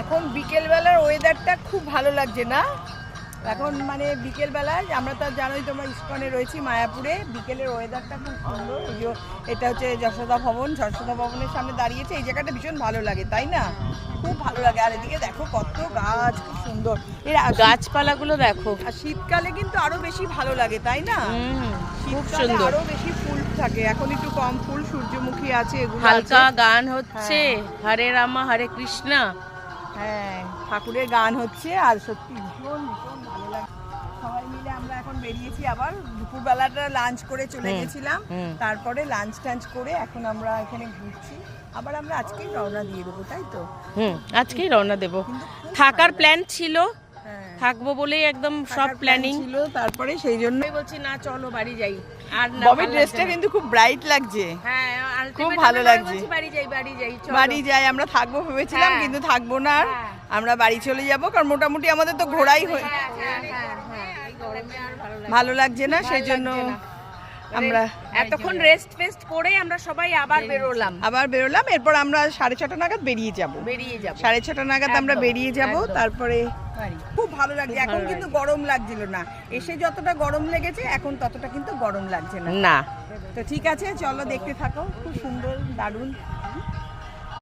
এখন বিকেলবেলার ওয়েদারটা খুব ভালো লাগছে না? এখন মানে বিকেলবেলায় আমরা তো জানোই তোমরা ইস্কনে রয়েছি মায়াপুরে, বিকেলের ওয়েদারটা খুব সুন্দর। এই যে এটা হচ্ছে যশোদা ভবন, যশোদা ভবনের সামনে দাঁড়িয়েছে, এই জায়গাটা ভীষণ ভালো লাগে তাই না? খুব ভালো লাগে। আর এদিকে দেখো কত গাছ, খুব সুন্দর এর গাছপালাগুলো দেখো। আর শীতকালে কিন্তু আরো বেশি ভালো লাগে তাই না? খুব শীতকালে সুন্দর, আরো বেশি ফুল থাকে, এখন একটু কম ফুল, সূর্যমুখী আছে, এগুলো হালকা আছে। গান হচ্ছে, হরে রামা হরে কৃষ্ণ। হ্যাঁ, ঠাকুরের গান হচ্ছে আর সত্যি ভীষণ ভীষণ ভালো লাগে। সবাই মিলে আমরা এখন বেরিয়েছি, আবার দুপুরবেলাটা লাঞ্চ করে চলে গেছিলাম, তারপরে লাঞ্চ টাঞ্চ করে এখন আমরা এখানে ঘুরছি। আবার আমরা আজকেই রওনা দিয়ে দেবো তাই তো? আজকেই রওনা দেবো। থাকার প্ল্যান ছিল, থাকবো বলেই একদম সব প্ল্যানিং ছিল, তারপরে সেই জন্য বলছি না চলো বাড়ি যাই। আর ববির ড্রেসটা কিন্তু খুব ব্রাইট লাগছে, হ্যাঁ খুব ভালো লাগছে। বাড়ি যাই বাড়ি যাই বাড়ি যাই, আমরা থাকবো ভেবেছিলাম কিন্তু থাকবো না, আমরা বাড়ি চলে যাব, কারণ মোটামুটি আমাদের তো ঘোরাই হয়ে ভালো লাগছে না, সেই জন্য আমরা এতক্ষণ রেস্ট ফেস্ট করে আমরা সবাই আবার বেরোলাম। এরপর আমরা 6:30 নাগাদ বেরিয়ে যাব। 6:30 নাগাদ আমরা বেরিয়ে যাব, তারপরে খুব ভালো লাগছে। এখন কিন্তু গরম লাগছিল না, এসে যতটা গরম লেগেছে এখন ততটা কিন্তু গরম লাগছে না। তো ঠিক আছে, চলো দেখতে থাকো, খুব সুন্দর দারুণ।